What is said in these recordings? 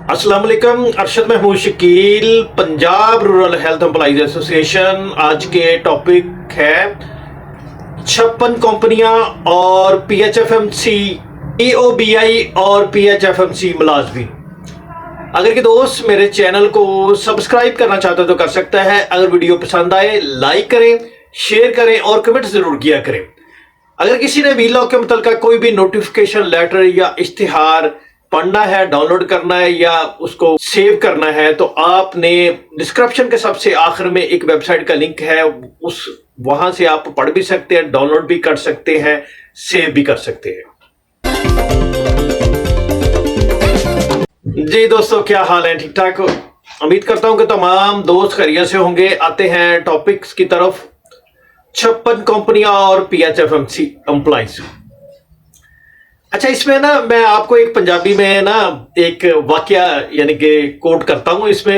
अस्सलाम वालेकुम। Arshad Mahmood Shakeel, Punjab rural health employees association. आज के टॉपिक है 56 कंपनियां और पीएचएफएमसी, ईओबीआई और पीएचएफएमसी मुलाजमीन। अगर के दोस्त मेरे चैनल को सब्सक्राइब करना चाहते हो तो कर सकता है। अगर वीडियो पसंद आए लाइक करें, शेयर करें और कमेंट जरूर किया करें। अगर किसी ने वीलॉग के मुतल्लिक़ कोई भी नोटिफिकेशन लेटर या इश्तिहार पढ़ना है, डाउनलोड करना है या उसको सेव करना है तो आपने डिस्क्रिप्शन के सबसे आखिर में एक वेबसाइट का लिंक है, उस वहां से आप पढ़ भी सकते हैं, डाउनलोड भी कर सकते हैं, सेव भी कर सकते हैं। जी दोस्तों, क्या हाल है? ठीक ठाक? उम्मीद करता हूं कि तमाम दोस्त खैरियत से होंगे। आते हैं टॉपिक्स की तरफ। 56 कंपनियां और पीएचएफएमसी एम्प्लॉइज। अच्छा, इसमें ना मैं आपको एक पंजाबी में ना एक वाकया यानी कि कोट करता हूं। इसमें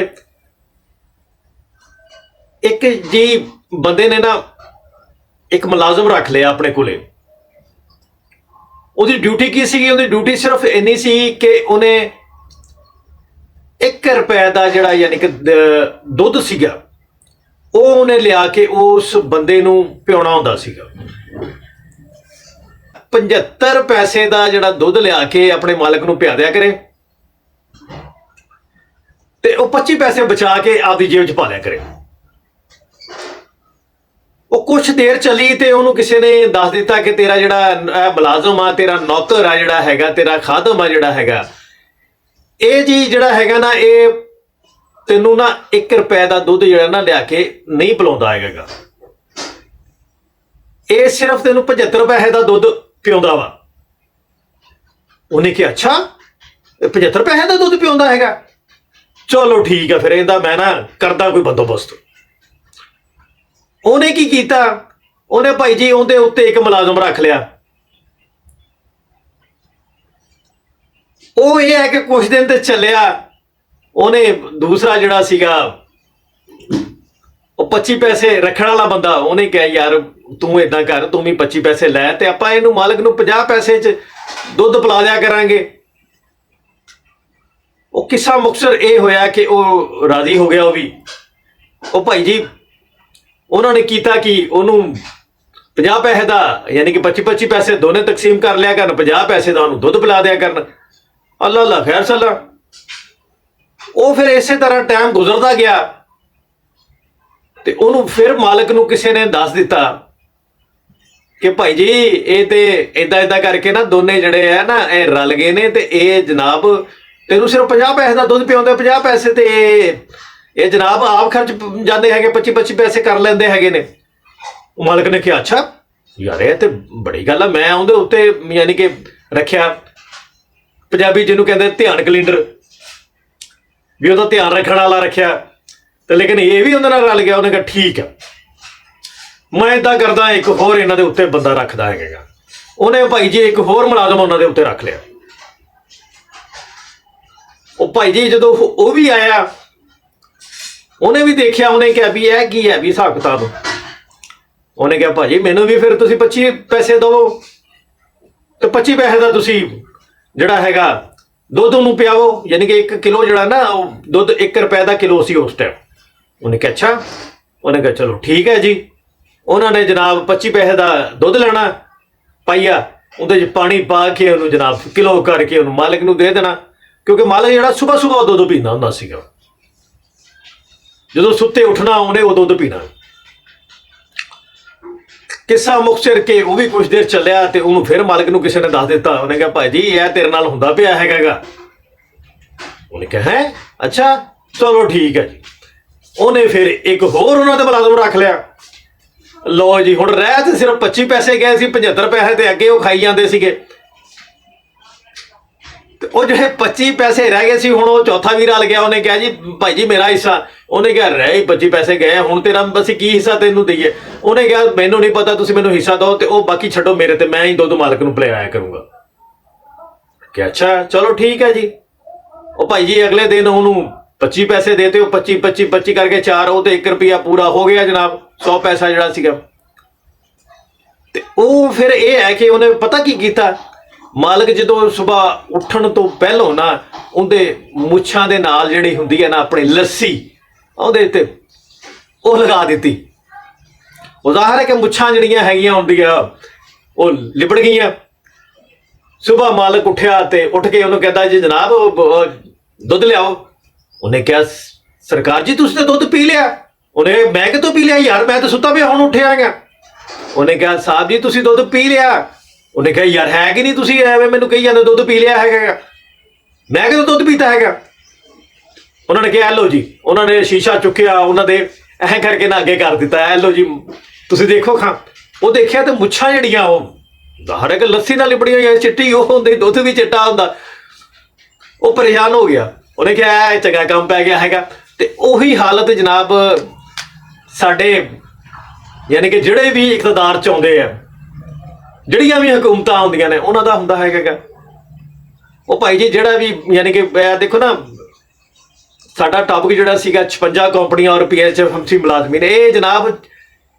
एक जी बंदे ने ना एक मुलाजम रख लिया अपने कोले। ਉਹਦੀ ਡਿਊਟੀ ਕੀ ਸੀਗੀ? ਉਹਦੀ ਡਿਊਟੀ ਸਿਰਫ ਇੰਨੀ ਸੀ ਕਿ ਉਹਨੇ 1 ਰੁਪਏ ਦਾ ਜਿਹੜਾ ਯਾਨੀ ਕਿ ਦੁੱਧ ਸੀਗਾ ਉਹ ਉਹਨੇ ਲਿਆ ਕੇ ਉਸ ਬੰਦੇ ਨੂੰ ਪਿਉਣਾ ਹੁੰਦਾ ਸੀਗਾ। 75 ਪੈਸੇ ਦਾ ਜਿਹੜਾ ਦੁੱਧ ਲਿਆ ਕੇ ਆਪਣੇ ਮਾਲਕ ਨੂੰ ਪਿਆ ਦਿਆ ਕਰੇ ਤੇ ਉਹ 25 ਪੈਸੇ ਬਚਾ ਕੇ ਆਪਦੀ ਜੇਬ 'ਚ ਪਾ ਲਿਆ ਕਰੇ। ਉਹ ਕੁਛ ਦੇਰ ਚੱਲੀ ਤੇ ਉਹਨੂੰ ਕਿਸੇ ਨੇ ਦੱਸ ਦਿੱਤਾ ਕਿ ਤੇਰਾ ਜਿਹੜਾ ਮੁਲਾਜ਼ਮ ਆ, ਤੇਰਾ ਨੌਕਰ ਆ ਜਿਹੜਾ ਹੈਗਾ, ਤੇਰਾ ਖਾਦਮ ਆ ਜਿਹੜਾ ਹੈਗਾ, ਇਹ ਜੀ ਜਿਹੜਾ ਹੈਗਾ ਨਾ ਇਹ ਤੈਨੂੰ ਨਾ 1 ਰੁਪਏ ਦਾ ਦੁੱਧ ਜਿਹੜਾ ਨਾ ਲਿਆ ਕੇ ਨਹੀਂ ਪਿਲਾਉਂਦਾ ਹੈਗਾ। ਇਹ ਸਿਰਫ ਤੈਨੂੰ 75 ਪੈਸੇ ਦਾ ਦੁੱਧ ਪਿਉਂਦਾ ਵਾ। ਉਹਨੇ ਕਿਹਾ ਅੱਛਾ 75 ਪੈਸੇ ਦਾ ਦੁੱਧ ਪਿਉਂਦਾ ਹੈਗਾ, ਚਲੋ ਠੀਕ ਆ, ਫਿਰ ਇਹਦਾ ਮੈਂ ਨਾ ਕਰਦਾ ਕੋਈ ਬੰਦੋਬਸਤ। ਉਹਨੇ ਕੀ ਕੀਤਾ? ਉਹਨੇ ਭਾਈ ਜੀ ਉਹਦੇ ਉੱਤੇ ਇੱਕ ਮੁਲਾਜ਼ਮ ਰੱਖ ਲਿਆ। ਉਹ ਇਹ ਹੈ ਕਿ ਕੁਝ ਦਿਨ ਤੇ ਚੱਲਿਆ, ਉਹਨੇ ਦੂਸਰਾ ਜਿਹੜਾ ਸੀਗਾ ਉਹ 25 ਪੈਸੇ ਰੱਖਣ ਵਾਲਾ ਬੰਦਾ, ਉਹਨੇ ਕਿਹਾ ਯਾਰ ਤੂੰ ਏਦਾਂ ਕਰ, ਤੂੰ ਵੀ 25 ਪੈਸੇ ਲੈ ਤੇ ਆਪਾਂ ਇਹਨੂੰ ਮਾਲਕ ਨੂੰ 50 ਪੈਸੇ 'ਚ ਦੁੱਧ ਪਿਲਾ ਦਿਆ ਕਰਾਂਗੇ। ਉਹ ਕਿੱਸਾ ਮੁਕਤਸਰ ਇਹ ਹੋਇਆ ਕਿ ਉਹ ਰਾਜ਼ੀ ਹੋ ਗਿਆ। ਉਹ ਵੀ ਉਹ ਭਾਈ ਜੀ ਉਹਨਾਂ ਨੇ ਕੀਤਾ ਕਿ ਉਹਨੂੰ 50 ਪੈਸੇ ਦਾ ਯਾਨੀ ਕਿ 25 ਪੈਸੇ ਦੋਨੇ ਤਕਸੀਮ ਕਰ ਲਿਆ ਕਰਨ, 50 ਪੈਸੇ ਦਾ ਉਹਨੂੰ ਦੁੱਧ ਪਿਲਾ ਦਿਆ ਕਰਨ। ਅੱਲਾ ਅੱਲਾ ਖੈਰ ਸੱਲਾ। ਉਹ ਫਿਰ ਇਸੇ ਤਰ੍ਹਾਂ ਟਾਈਮ ਗੁਜ਼ਰਦਾ ਗਿਆ ਤੇ ਉਹਨੂੰ ਫਿਰ ਮਾਲਕ ਨੂੰ ਕਿਸੇ ਨੇ ਦੱਸ ਦਿੱਤਾ ਕਿ ਭਾਈ ਜੀ ਇਹ ਤੇ ਏਦਾਂ ਏਦਾਂ ਕਰਕੇ ਨਾ ਦੋਨੇ ਜਿਹੜੇ ਆ ਨਾ ਇਹ ਰਲ ਗਏ ਨੇ ਤੇ ਇਹ ਜਨਾਬ ਤੈਨੂੰ ਸਿਰਫ 50 ਪੈਸੇ ਦਾ ਦੁੱਧ ਪਿਆਉਂਦੇ, 50 ਪੈਸੇ ਤੇ ਇਹ ਜਨਾਬ ਆਪ ਖਰਚ ਜਾਂਦੇ ਹੈਗੇ, 25 ਪੈਸੇ ਕਰ ਲੈਂਦੇ ਹੈਗੇ ਨੇ। ਉਹ ਮਾਲਕ ਨੇ ਕਿਹਾ ਅੱਛਾ ਯਾਰ ਇਹ ਤੇ ਬੜੀ ਗੱਲ ਆ। ਮੈਂ ਉਹਦੇ ਉੱਤੇ ਯਾਨੀ ਕਿ ਰੱਖਿਆ, ਪੰਜਾਬੀ ਜਿਹਨੂੰ ਕਹਿੰਦੇ ਧਿਆਨ ਕੈਲੰਡਰ, ਵੀ ਉਹਦਾ ਧਿਆਨ ਰੱਖਣ ਵਾਲਾ ਰੱਖਿਆ ਤੇ ਲੇਕਿਨ ਇਹ ਵੀ ਉਹਦੇ ਨਾਲ ਰਲ ਗਿਆ। ਉਹਨੇ ਕਿਹਾ ਠੀਕ ਆ, ਮੈਂ ਏਦਾਂ ਕਰਦਾ, ਇੱਕ ਹੋਰ ਇਹਨਾਂ ਦੇ ਉੱਤੇ ਬੰਦਾ ਰੱਖਦਾ ਹੈਗਾ। ਉਹਨੇ ਭਾਈ ਜੀ ਇੱਕ ਹੋਰ ਮੁਲਾਜ਼ਮ ਉਹਨਾਂ ਦੇ ਉੱਤੇ ਰੱਖ ਲਿਆ। ਉਹ ਭਾਈ ਜੀ ਜਦੋਂ ਉਹ ਵੀ ਆਇਆ ਉਹਨੇ ਵੀ ਦੇਖਿਆ, ਉਹਨੇ ਕਿਹਾ ਵੀ ਇਹ ਕੀ ਹੈ ਵੀ ਹਿਸਾਬ ਕਿਤਾਬ। ਉਹਨੇ ਕਿਹਾ ਭਾਜੀ ਮੈਨੂੰ ਵੀ ਫਿਰ ਤੁਸੀਂ 25 ਪੈਸੇ ਦਿਓ ਤੇ 25 ਪੈਸੇ ਦਾ ਤੁਸੀਂ ਜਿਹੜਾ ਹੈਗਾ ਦੁੱਧ ਨੂੰ ਪਿਆਵੋ, ਯਾਨੀ ਕਿ 1 ਕਿਲੋ ਜਿਹੜਾ ਨਾ ਉਹ ਦੁੱਧ 1 ਰੁਪਏ ਦਾ ਕਿਲੋ ਸੀ ਉਸ ਟਾਈਮ। ਉਹਨੇ ਕਿਹਾ ਅੱਛਾ। ਉਹਨੇ ਕਿਹਾ ਚਲੋ ਠੀਕ ਹੈ ਜੀ। ਉਹਨਾਂ ਨੇ ਜਨਾਬ 25 ਪੈਸੇ ਦਾ ਦੁੱਧ ਲੈਣਾ, ਪਾਈਆ ਉਹਦੇ 'ਚ ਪਾਣੀ ਪਾ ਕੇ ਉਹਨੂੰ ਜਨਾਬ ਕਿਲੋ ਕਰਕੇ ਉਹਨੂੰ ਮਾਲਕ ਨੂੰ ਦੇ ਦੇਣਾ, ਕਿਉਂਕਿ ਮਾਲਕ ਜਿਹੜਾ ਸੁਬਾਹ ਸੁਬਾਹ ਦੁੱਧ ਪੀਂਦਾ ਹੁੰਦਾ ਸੀਗਾ। ਜਦੋਂ ਸੁੱਤੇ ਉੱਠਣਾ ਉਹਨੇ ਉਹ ਦੁੱਧ ਪੀਣਾ। ਕਿੱਸਾ ਮੁਕਤਸਰ ਕੇ ਉਹ ਵੀ ਕੁਝ ਦੇਰ ਚੱਲਿਆ ਤੇ ਉਹਨੂੰ ਫਿਰ ਮਾਲਕ ਨੂੰ ਕਿਸੇ ਨੇ ਦੱਸ ਦਿੱਤਾ। ਉਹਨੇ ਕਿਹਾ ਭਾਈ ਜੀ ਇਹ ਤੇਰੇ ਨਾਲ ਹੁੰਦਾ ਪਿਆ ਹੈਗਾ। ਉਹਨੇ ਕਿਹਾ ਹੈ ਅੱਛਾ ਚਲੋ ਠੀਕ ਹੈ ਜੀ। ਉਹਨੇ ਫਿਰ ਇੱਕ ਹੋਰ ਉਹਨਾਂ ਦੇ ਮੁਲਾਜ਼ਮ ਰੱਖ ਲਿਆ। ਲਓ ਜੀ ਹੁਣ ਰਹਿ ਤੇ ਸਿਰਫ 25 ਪੈਸੇ ਗਏ ਸੀ, 75 ਪੈਸੇ ਤੇ ਅੱਗੇ ਉਹ ਖਾਈ ਜਾਂਦੇ ਸੀਗੇ ਤੇ ਉਹ ਜਿਹੜੇ 25 ਪੈਸੇ ਰਹਿ ਗਏ ਸੀ ਹੁਣ ਉਹ ਚੌਥਾ ਵੀ ਰਲ ਗਿਆ। ਉਹਨੇ ਕਿਹਾ ਜੀ ਭਾਈ ਜੀ ਮੇਰਾ ਹਿੱਸਾ। ਉਹਨੇ ਕਿਹਾ ਰਹਿ ਹੀ 25 ਪੈਸੇ ਗਏ, ਹੁਣ ਤੇਰਾ ਅਸੀਂ ਕੀ ਹਿੱਸਾ ਤੈਨੂੰ ਦਈਏ? ਉਹਨੇ ਕਿਹਾ ਮੈਨੂੰ ਨਹੀਂ ਪਤਾ, ਤੁਸੀਂ ਮੈਨੂੰ ਹਿੱਸਾ ਦਿਓ ਤੇ ਉਹ ਬਾਕੀ ਛੱਡੋ ਮੇਰੇ ਤੇ, ਮੈਂ ਹੀ ਦੁੱਧ ਮਾਲਕ ਨੂੰ ਪਿਲਾਇਆ ਕਰੂੰਗਾ। ਕਿ ਅੱਛਾ ਚਲੋ ਠੀਕ ਹੈ ਜੀ। ਉਹ ਭਾਈ ਜੀ ਅਗਲੇ ਦਿਨ ਉਹਨੂੰ 25 ਪੈਸੇ ਦੇਤੇ, ਉਹ 25 ਕਰਕੇ 4, ਉਹ ਤੇ 1 ਰੁਪਇਆ ਪੂਰਾ ਹੋ ਗਿਆ ਜਨਾਬ, 100 ਪੈਸਾ ਜਿਹੜਾ ਸੀਗਾ। ਤੇ ਉਹ ਫਿਰ ਇਹ ਹੈ ਕਿ ਉਹਨੇ ਪਤਾ ਕੀ ਕੀਤਾ, ਮਾਲਕ ਜਦੋਂ ਸਵੇਰ ਉੱਠਣ ਤੋਂ ਪਹਿਲਾਂ ਨਾ ਉਹਦੇ ਮੁੱਛਾਂ ਦੇ ਨਾਲ ਜਿਹੜੀ ਹੁੰਦੀ ਹੈ ਨਾ ਆਪਣੀ ਲੱਸੀ ਉਹਦੇ ਉੱਤੇ ਉਹ ਲਗਾ ਦਿੱਤੀ। ਉਹ ਜ਼ਾਹਰ ਹੈ ਕਿ ਮੁੱਛਾਂ ਜਿਹੜੀਆਂ ਹੈਗੀਆਂ ਹੁੰਦੀਆਂ ਉਹ ਲਿਬੜ ਗਈਆਂ। ਸਵੇਰ ਮਾਲਕ ਉੱਠਿਆ ਤੇ ਉੱਠ ਕੇ ਉਹਨੂੰ ਕਹਿੰਦਾ ਜੀ ਜਨਾਬ ਦੁੱਧ ਲਿਆਓ। ਉਹਨੇ ਕਿਹਾ ਸਰਕਾਰ ਜੀ ਤੁਸੀਂ ਤਾਂ ਦੁੱਧ ਪੀ ਲਿਆ। ਉਹਨੇ ਮੈਂ ਕਿਤੋਂ ਪੀ ਲਿਆ ਯਾਰ, ਮੈਂ ਤਾਂ ਸੁੱਤਾ ਪਿਆ ਹੁਣ ਉੱਠਿਆ ਹੈਗਾ। ਉਹਨੇ ਕਿਹਾ ਸਾਹਿਬ ਜੀ ਤੁਸੀਂ ਦੁੱਧ ਪੀ ਲਿਆ। ਉਹਨੇ ਕਿਹਾ ਯਾਰ ਹੈ ਕਿ ਨਹੀਂ, ਤੁਸੀਂ ਐਵੇਂ ਮੈਨੂੰ ਕਹੀ ਜਾਂਦੇ ਦੁੱਧ ਪੀ ਲਿਆ ਹੈਗਾ, ਮੈਂ ਕਿਤੋਂ ਦੁੱਧ ਪੀਤਾ ਹੈਗਾ। ਉਹਨਾਂ ਨੇ ਕਿਹਾ ਲਓ ਜੀ, ਉਹਨਾਂ ਨੇ ਸ਼ੀਸ਼ਾ ਚੁੱਕਿਆ, ਉਹਨਾਂ ਦੇ ਐਂ ਕਰਕੇ ਨਾ ਅੱਗੇ ਕਰ ਦਿੱਤਾ, ਐ ਲਓ ਜੀ ਤੁਸੀਂ ਦੇਖੋ ਖਾਂ। ਉਹ ਦੇਖਿਆ ਤੇ ਮੁੱਛਾਂ ਜਿਹੜੀਆਂ ਉਹ ਜ਼ਾਹਰ ਹੈ ਕਿ ਲੱਸੀ ਨਾਲ ਲਿਬੜੀਆਂ ਹੋਈਆਂ, ਚਿੱਟੀ ਉਹ ਹੁੰਦੀ, ਦੁੱਧ ਵੀ ਚਿੱਟਾ ਹੁੰਦਾ। ਉਹ ਪਰੇਸ਼ਾਨ ਹੋ ਗਿਆ। ਉਹਨੇ ਕਿਹਾ ਇਹ ਚੰਗਾ ਕੰਮ ਪੈ ਗਿਆ ਹੈਗਾ। ਤੇ ਉਹੀ ਹਾਲਤ ਜਨਾਬ ਸਾਡੇ ਯਾਨੀ ਕਿ ਜਿਹੜੇ ਵੀ ਇਕਤਦਾਰ ਚ ਆਉਂਦੇ ਆ, ਜਿਹੜੀਆਂ ਵੀ ਹਕੂਮਤਾਂ ਆਉਂਦੀਆਂ ਨੇ ਉਹਨਾਂ ਦਾ ਹੁੰਦਾ ਹੈਗਾ। ਉਹ ਭਾਈ ਜੀ ਜਿਹੜਾ ਵੀ ਯਾਨੀ ਕਿ ਦੇਖੋ ਨਾ ਸਾਡਾ ਟੌਪਿਕ ਜਿਹੜਾ ਸੀਗਾ 56 ਕੰਪਨੀਆਂ ਔਰ PHFMC ਮੁਲਾਜ਼ਮੀਨ, ਇਹ ਜਨਾਬ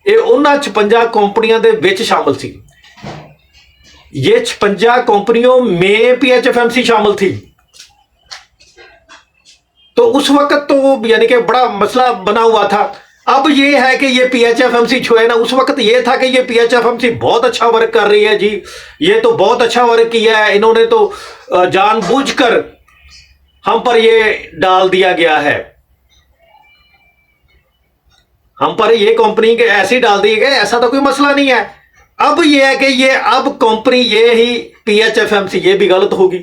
ਇਹ ਉਹਨਾਂ 56 ਕੰਪਨੀਆਂ ਦੇ ਵਿੱਚ ਸ਼ਾਮਲ ਸੀ। ये 56 कंपनियों में PHFMC शामिल थी। तो उस वक्त तो यानी कि बड़ा मसला बना हुआ था। अब ये है कि ये PHFMC जो है ना, उस वक्त ये था कि ये PHFMC बहुत अच्छा वर्क कर रही है जी, ये तो बहुत अच्छा वर्क किया है, इन्होंने तो जानबूझकर हम पर ये डाल दिया गया है, हम पर ये कंपनी के ऐसे डाल दिए गए, ऐसा तो कोई मसला नहीं है। अब ये है कि ये अब कंपनी ये ही PHFMC ये भी गलत होगी,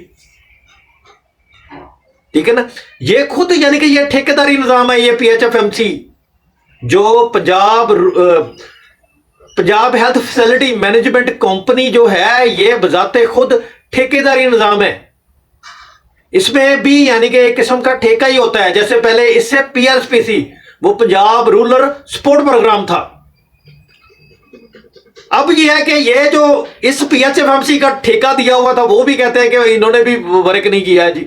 ठीक है ना। ये खुद यानी कि ये ठेकेदारी निजाम है। ये PHFMC जो Punjab health facility management company जो है, ये बजाते खुद ठेकेदारी निजाम है। इसमें भी यानी कि एक किस्म का ठेका ही होता है। जैसे पहले इससे PLSPC वो पंजाब रूरल सपोर्ट प्रोग्राम था। अब ये है कि ये जो इस PHFMC का ठेका दिया हुआ था वो भी कहते हैं कि इन्होंने भी वर्क नहीं किया है जी।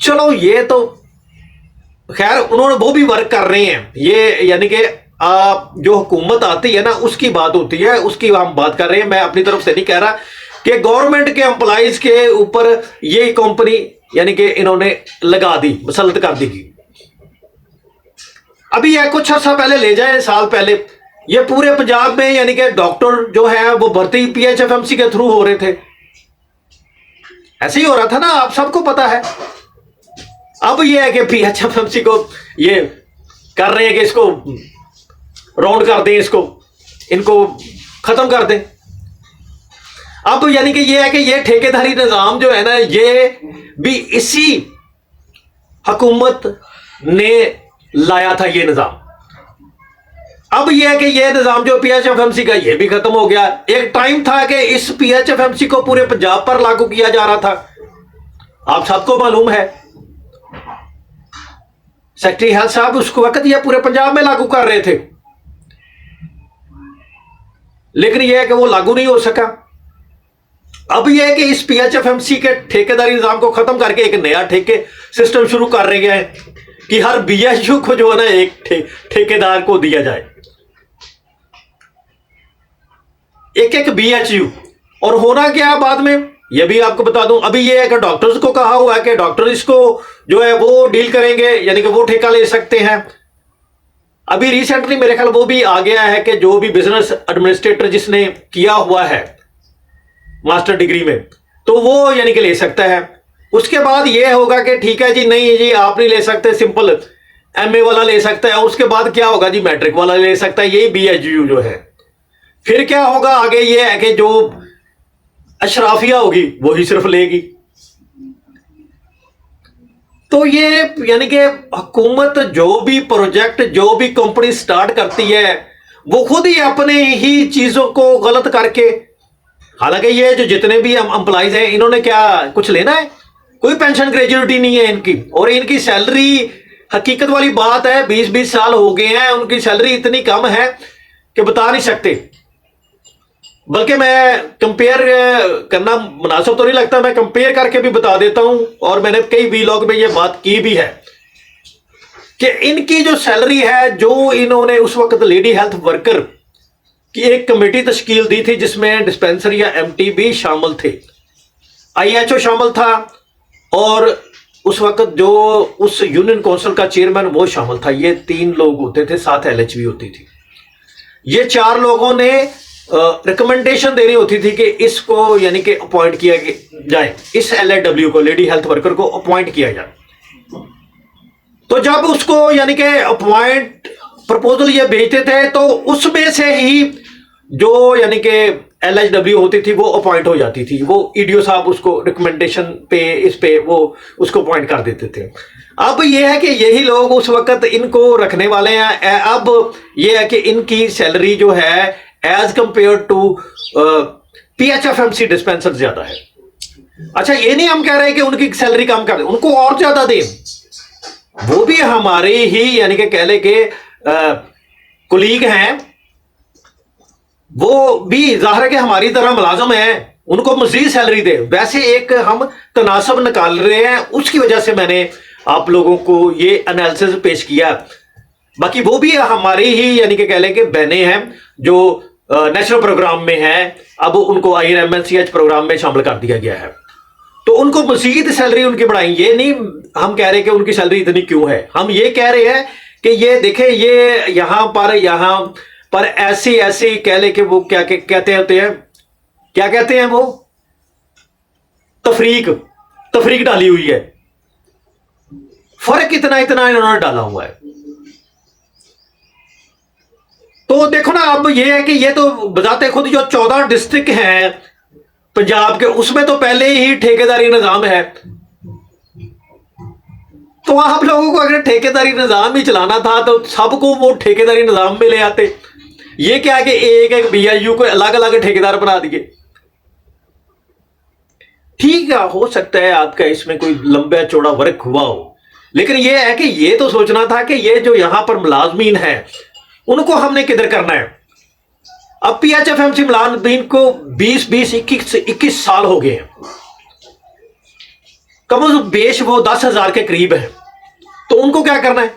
चलो ये तो खैर उन्होंने वो भी वर्क कर रहे हैं। ये यानी कि जो हुकूमत आती है ना उसकी बात होती है, उसकी हम बात कर रहे हैं। मैं अपनी तरफ से नहीं कह रहा कि गवर्नमेंट के एम्प्लॉइज के ऊपर ये कंपनी यानी कि इन्होंने लगा दी, मुसल्लत कर दी। अभी यह कुछ अर्सा पहले ले जाए, साल पहले ये पूरे पंजाब में यानी कि डॉक्टर जो है वो भर्ती PHFMC के थ्रू हो रहे थे। ऐसे ही हो रहा था ना, आप सबको पता है। अब ये है कि PHFMC को ये कर रहे हैं कि इसको राउंड कर दें, इसको इनको खत्म कर दें। अब यानी कि ये है कि ये ठेकेदारी निजाम जो है ना, ये भी इसी हुकूमत ने लाया था ये निजाम। अब यह है कि यह निजाम जो PHFMC का ये भी खत्म हो गया। एक टाइम था कि इस PHFMC को पूरे पंजाब पर लागू किया जा रहा था, आप सबको मालूम है। सेक्रेटरी हेल्थ साहब उस वक्त ये पूरे पंजाब में लागू कर रहे थे, लेकिन यह है कि वो लागू नहीं हो सका। अब यह है कि इस PHFMC के ठेकेदारी निजाम को खत्म करके एक नया ठेके सिस्टम शुरू कर रहे हैं कि हर BHU को जो है ना एक ठेकेदार को दिया जाए, एक BHU। और होना क्या बाद में ये भी आपको बता दूं। अभी ये है कि डॉक्टर्स को कहा हुआ है कि डॉक्टर इसको जो है वो डील करेंगे, यानी कि वो ठेका ले सकते हैं। अभी रिसेंटली मेरे ख्याल वो भी आ गया है कि जो भी बिजनेस एडमिनिस्ट्रेटर जिसने किया हुआ है मास्टर डिग्री में, तो वो यानी कि ले सकता है। उसके बाद ये होगा कि ठीक है जी, नहीं जी आप नहीं ले सकते, सिंपल MA वाला ले सकता है। उसके बाद क्या होगा जी, मैट्रिक वाला ले सकता है, यही BHU जो है। फिर क्या होगा आगे, ये है कि जो अशराफिया होगी वही सिर्फ लेगी। तो ये यानी कि हुकूमत जो भी प्रोजेक्ट, जो भी कंपनी स्टार्ट करती है, वो खुद ही अपने ही चीजों को गलत करके, हालांकि ये जो जितने भी एम्प्लॉइज हैं इन्होंने क्या कुछ लेना है, कोई पेंशन ग्रेजुएटी नहीं है इनकी। और इनकी सैलरी, हकीकत वाली बात है, 20-20 साल हो गए हैं, उनकी सैलरी इतनी कम है कि बता नहीं सकते। बल्कि मैं कंपेयर करना मुनासिब तो नहीं लगता, मैं कंपेयर करके भी बता देता हूं। और मैंने कई वीलॉग में ये बात की भी है कि इनकी जो सैलरी है, जो इन्होंने उस वक्त लेडी हेल्थ वर्कर की एक कमेटी तश्कील दी थी जिसमें डिस्पेंसर या MT भी शामिल थे। आईएचओ शामिल था, और उस वक्त जो उस यूनियन काउंसिल का चेयरमैन वो शामिल था। ये 3 लोग होते थे, साथ एलएचबी होती थी। ये 4 लोगों ने रिकमेंडेशन देनी होती थी कि इसको यानी कि अपॉइंट किया जाए, इस एलएडब्ल्यू को, लेडी हेल्थ वर्कर को अपॉइंट किया जाए। तो जब उसको यानी कि अपॉइंट प्रपोजल ये भेजते थे तो उसमें से ही जो यानी कि एलएचडब्ल्यू होती थी वो अपॉइंट हो जाती थी। वो ईडीओ साहब उसको रिकमेंडेशन पे इस पे वो उसको अपॉइंट कर देते थे। अब ये है कि यही लोग उस वक्त इनको रखने वाले हैं। अब ये है कि इनकी सैलरी जो है एज कंपेयर टू पीएचएफएमसी डिस्पेंसर ज्यादा है। अच्छा, ये नहीं हम कह रहे हैं कि उनकी सैलरी कम कर दें, उनको और ज्यादा दें। वो भी हमारे ही यानी कि कह ले के कुलीग हैं, वो भी जाहिर है कि हमारी तरह मुलाजम है, उनको मजीद सैलरी दे। वैसे एक हम तनासब निकाल रहे हैं, उसकी वजह से मैंने आप लोगों को ये एनालिसिस पेश किया। बाकी वो भी हमारी ही यानी कि कह लें कि बहनें हैं जो नेशनल प्रोग्राम में हैं। अब उनको IRMNCH प्रोग्राम में शामिल कर दिया गया है, तो उनको मजीद सैलरी उनकी बढ़ाई। ये नहीं हम कह रहे कि उनकी सैलरी इतनी क्यों है, हम ये कह रहे हैं कि ये देखें, ये यहां पर ऐसी कह ले कि वो क्या कहते होते हैं, क्या कहते हैं वो, तफरीक डाली हुई है। फर्क इतना इन्होंने डाला हुआ है। तो देखो ना, अब ये है कि ये तो बताते खुद जो 14 डिस्ट्रिक्ट हैं पंजाब के, उसमें तो पहले ही ठेकेदारी निजाम है। तो आप लोगों को अगर ठेकेदारी निजाम ही चलाना था तो सबको वो ठेकेदारी निजाम में ले आते। ये क्या है कि एक BIU को अलग अलग ठेकेदार बना दिए। ठीक है, हो सकता है आपका इसमें कोई लंबा चौड़ा वर्क हुआ हो, लेकिन ये है कि ये तो सोचना था कि ये जो यहां पर मुलाजमीन है उनको हमने किधर करना है। अब PHFMC मुलाजमीन को 20-21 साल हो गए हैं, कम से कम बेश वो 10,000 के करीब है। तो उनको क्या करना है,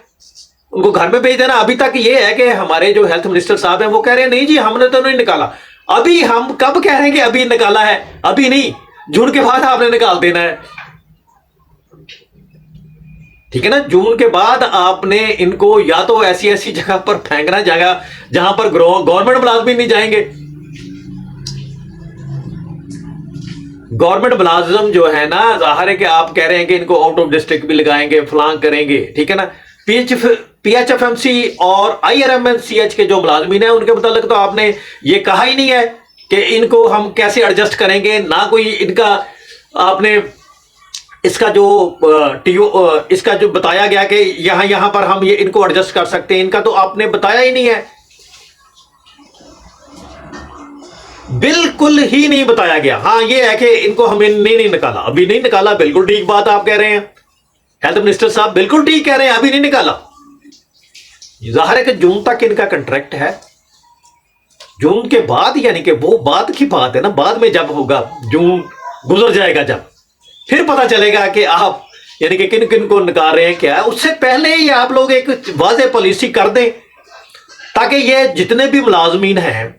उनको घर में भेज देना। अभी तक ये है कि हमारे जो हेल्थ मिनिस्टर साहब हैं वो कह रहे हैं नहीं जी हमने तो नहीं निकाला। अभी हम कब कह रहे हैं कि अभी निकाला है? अभी नहीं, जून के बाद आपने निकाल देना है, ठीक है ना। जून के बाद आपने इनको या तो ऐसी जगह पर फेंकना, जगह जहां पर गवर्नमेंट मुलाजमीन नहीं जाएंगे। गवर्नमेंट मुलाजिम जो है ना, जाहिर है कि आप कह रहे हैं कि इनको आउट ऑफ डिस्ट्रिक्ट भी लगाएंगे, फलांग करेंगे, ठीक है ना। PHFMC और IRMNCH के जो मुलाजमीन है उनके मुतालिक तो आपने ये कहा ही नहीं है कि इनको हम कैसे एडजस्ट करेंगे, ना कोई इनका आपने इसका जो बताया गया कि यहां पर हम ये इनको एडजस्ट कर सकते हैं, इनका तो आपने बताया ही नहीं है, बिल्कुल ही नहीं बताया गया। हाँ, ये है कि इनको हमें नहीं निकाला, अभी नहीं निकाला, बिल्कुल ठीक बात आप कह रहे हैं, हेल्थ मिनिस्टर साहब बिल्कुल ठीक कह रहे हैं, अभी नहीं निकाला। जाहिर है कि जून तक इनका कॉन्ट्रैक्ट है, जून के बाद यानी कि वो बाद की बात है ना, बाद में जब होगा, जून गुजर जाएगा जब, फिर पता चलेगा कि आप यानी कि किन किन को निकाल रहे हैं क्या है। उससे पहले ही आप लोग एक वाज़ेह पॉलिसी कर दें ताकि ये जितने भी मुलाजमीन हैं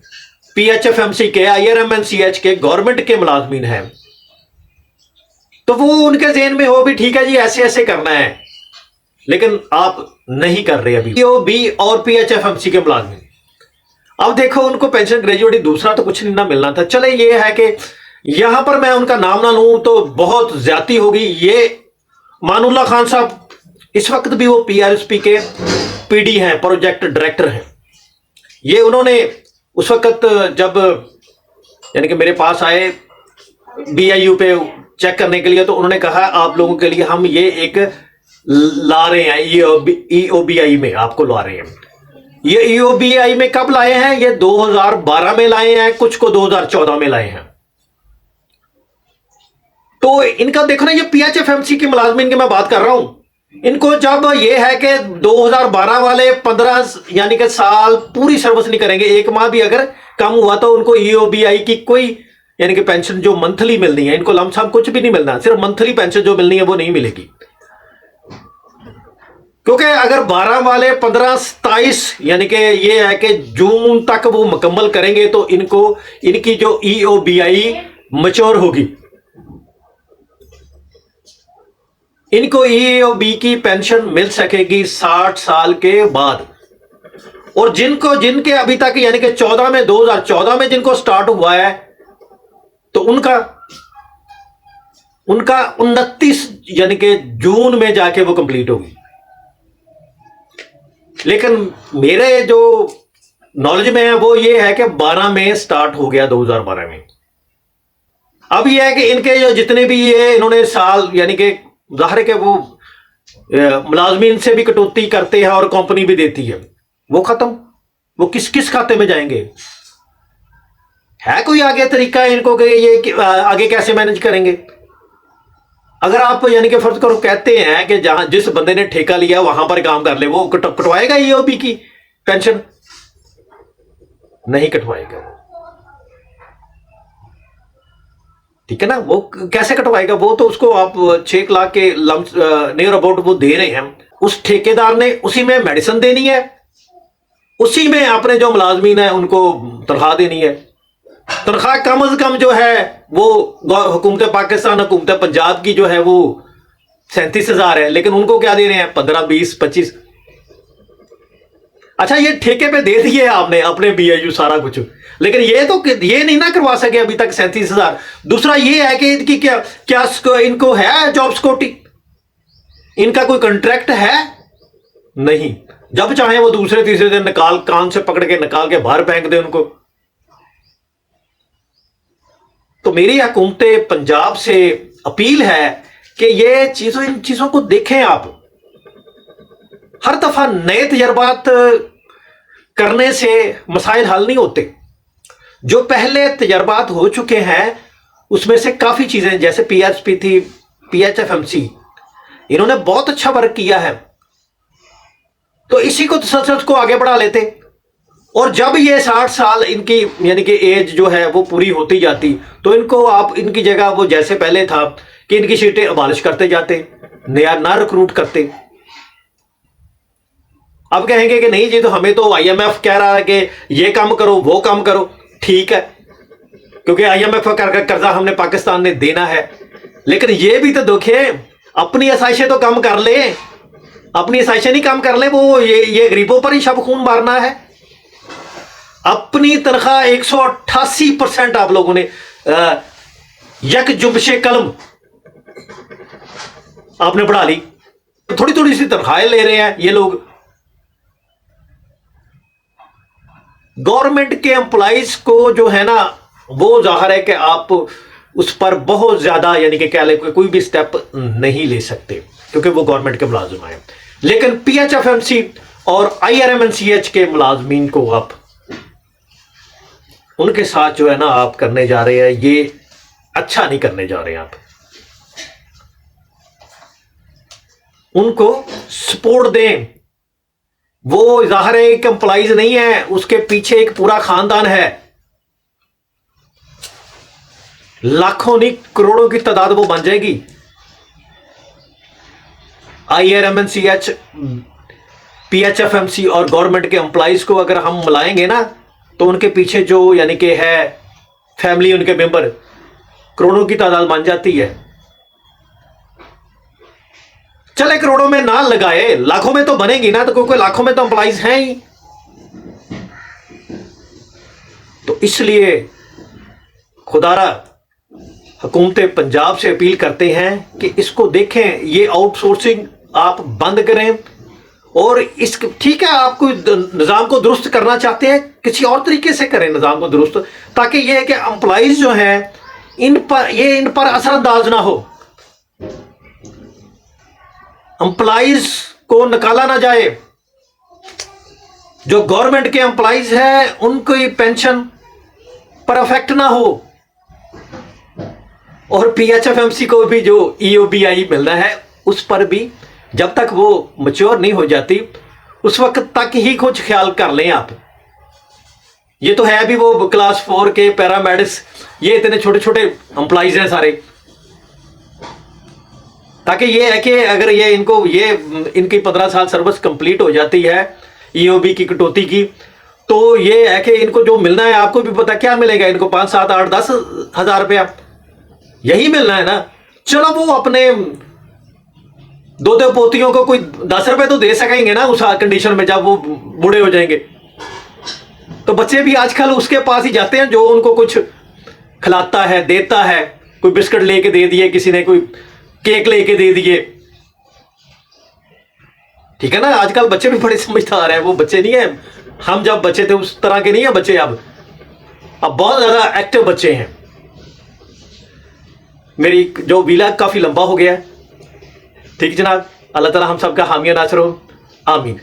PHFMC के, IRMNCH के, गवर्नमेंट के मुलाजमीन हैं, तो वो उनके ज़हन में हो भी ठीक है जी ऐसे करना है, लेकिन आप नहीं कर रहे अभी। EOB और PHFMC के मुलाजमीन, अब देखो उनको पेंशन ग्रेजुएटी दूसरा तो कुछ नहीं ना मिलना था। चले ये है कि यहां पर मैं उनका नाम ना लूं तो बहुत ज्यादती होगी। ये मानुल्लाह खान साहब इस वक्त भी वो PRSP के PD हैं, प्रोजेक्ट डायरेक्टर हैं। ये उन्होंने उस वक्त जब यानी कि मेरे पास आए BIU पे चेक करने के लिए, तो उन्होंने कहा आप लोगों के लिए हम ये एक ला रहे हैं, EOBI में आपको ला रहे हैं। ये EOBI में कब लाए हैं? ये 2012 में लाए हैं, कुछ को 2014 में लाए हैं। तो इनका देखो ना, ये PHFMC के मुलाजमीन की मैं बात कर रहा हूं, इनको जब ये है कि 2012 वाले 15 यानी कि साल पूरी सर्विस नहीं करेंगे, एक माह भी अगर कम हुआ तो उनको EOBI की कोई यानी कि पेंशन जो मंथली मिलनी है, इनको लमसम कुछ भी नहीं मिलना, सिर्फ मंथली पेंशन जो मिलनी है वो नहीं मिलेगी। क्योंकि अगर 12 वाले 15-27 यानी कि ये है कि जून तक वो मुकम्मल करेंगे तो इनको इनकी जो EOBI मैच्योर होगी, इनको ईओबी की पेंशन मिल सकेगी 60 साल के बाद। और जिनके अभी तक यानी कि 2014 में जिनको स्टार्ट हुआ है, तो उनका 29 यानी कि जून में जाके वो कंप्लीट होगी। लेकिन मेरे जो नॉलेज में है वो ये है कि 12 में स्टार्ट हो गया, 2012 में। अब ये है कि इनके जो जितने भी ये इन्होंने साल यानी कि जाहिर है कि वो मुलाजमीन से भी कटौती करते हैं और कंपनी भी देती है, वो खत्म, वो किस किस खाते में जाएंगे? है कोई आगे तरीका इनको कि ये आगे कैसे मैनेज करेंगे? अगर आप यानी कि फर्ज करो कहते हैं कि जहां जिस बंदे ने ठेका लिया वहां पर काम कर ले, वो कटवाएगा ईओबी की पेंशन? नहीं कटवाएगा, ठीक है ना। वो कैसे कटवाएगा? वो तो उसको आप 6 लाख के नियर अबाउट वो दे रहे हैं, उस ठेकेदार ने उसी में मेडिसिन देनी है, उसी में अपने जो मुलाजमीन है उनको तनख्वाह देनी है। तनख्वाह कम अज कम जो है वो हुकूमत पाकिस्तान, हुकूमत पंजाब की जो है वो 37,000 है, लेकिन उनको क्या दे रहे हैं? 15, 20, 25। अच्छा, ये ठेके पे दे दिए आपने अपने बीएयू सारा कुछ, लेकिन ये नहीं ना करवा सके अभी तक 37,000। दूसरा ये है कि इनकी क्या इनको है जॉब सिक्योरिटी? इनका कोई कॉन्ट्रैक्ट है? नहीं। जब चाहे वो दूसरे तीसरे दिन निकाल, कान से पकड़ के निकाल के बाहर फेंक दे उनको। तो मेरी हुकूमत पंजाब से अपील है कि ये इन चीजों को देखें आप। हर दफा नए तजर्बात करने से मसाइल हल नहीं होते। जो पहले तजर्बात हो चुके हैं उसमें से काफी चीजें, जैसे पीएचपी थी, पीएचएफएमसी, इन्होंने बहुत अच्छा वर्क किया है, तो इसी को तसलसल को आगे बढ़ा लेते। और जब ये 60 साल इनकी यानी कि एज जो है वो पूरी होती जाती, तो इनको आप इनकी जगह वो जैसे पहले था कि इनकी सीटें अबालिश करते जाते, नया ना रिक्रूट करते। अब कहेंगे कि नहीं जी, तो हमें तो आईएमएफ कह रहा है कि ये काम करो, वो काम करो। ठीक है, क्योंकि आईएमएफ का कर्जा हमने पाकिस्तान ने देना है, लेकिन ये भी तो देखिए, अपनी आसाइशें तो कम कर ले। अपनी आसाइशें नहीं कम कर ले, वो ये गरीबों पर ही शब खून मारना है। अपनी तनख्वाह 188% आप लोगों ने यक जुबशे कलम आपने बढ़ा ली। थोड़ी थोड़ी सी तनख्वाहें ले रहे हैं ये लोग। गवर्नमेंट के एम्प्लॉइज को जो है ना, वो जाहिर है कि आप उस पर बहुत ज्यादा यानी कि कह ले कोई भी स्टेप नहीं ले सकते, क्योंकि वो गवर्नमेंट के मुलाजिम हैं। लेकिन पीएचएफएमसी और आईआरएमएनसीएच के मुलाजमीन को आप उनके साथ जो है ना आप करने जा रहे हैं, ये अच्छा नहीं करने जा रहे हैं। आप उनको सपोर्ट दें। वो जाहिर है एक एम्प्लॉइज नहीं है, उसके पीछे एक पूरा खानदान है। लाखों नहीं करोड़ों की तादाद वो बन जाएगी। आईआरएमएनसीएच, पीएचएफएमसी और गवर्नमेंट के एम्प्लॉइज को अगर हम मिलाएंगे ना, तो उनके पीछे जो यानी कि है फैमिली, उनके मेंबर, करोड़ों की तादाद बन जाती है। चले करोड़ों में ना लगाए, लाखों में तो बनेगी ना, तो क्योंकि लाखों में तो एम्प्लॉइज हैं ही। तो इसलिए खुदारा हुकूमत पंजाब से अपील करते हैं कि इसको देखें, ये आउटसोर्सिंग आप बंद करें। और इस ठीक है, आपको निज़ाम को दुरुस्त करना चाहते हैं, किसी और तरीके से करें निज़ाम को दुरुस्त, ताकि यह है कि एम्प्लॉइज जो हैं इन पर असरअंदाज ना हो, एम्प्लॉइज को निकाला ना जाए। जो गवर्नमेंट के एम्प्लॉइज हैं उनकी पेंशन पर अफेक्ट ना हो, और पीएचएफएमसी को भी जो ईओबीआई मिलना है उस पर भी जब तक वो मैच्योर नहीं हो जाती उस वक्त तक ही कुछ ख्याल कर लें आप। ये तो है भी वो क्लास 4 के पैरामेडिक्स, ये इतने छोटे छोटे एम्प्लॉइज हैं सारे, ताकि ये है कि अगर ये इनकी 15 साल सर्विस कंप्लीट हो जाती है ईओबी की कटौती की, तो ये है कि इनको जो मिलना है, आपको भी पता क्या मिलेगा इनको, 5, 7, 8, 10 हज़ार रुपया यही मिलना है ना। चलो वो अपने दो दो पोतियों को कोई 10 रुपए तो दे सकेंगे ना उस कंडीशन में जब वो बूढ़े हो जाएंगे। तो बच्चे भी आजकल उसके पास ही जाते हैं जो उनको कुछ खिलाता है, देता है। कोई बिस्किट लेके दे दिए, किसी ने कोई केक लेके दे दिए, ठीक है ना। आजकल बच्चे भी बड़े समझदार हैं, वो बच्चे नहीं है हम जब बच्चे थे उस तरह के नहीं है बच्चे। अब बहुत ज्यादा एक्टिव बच्चे हैं। मेरी जो व्लॉग काफी लंबा हो गया है, ठीक जनाब। अल्लाह ताला हम सबका हामिया नासर हो, आमीन।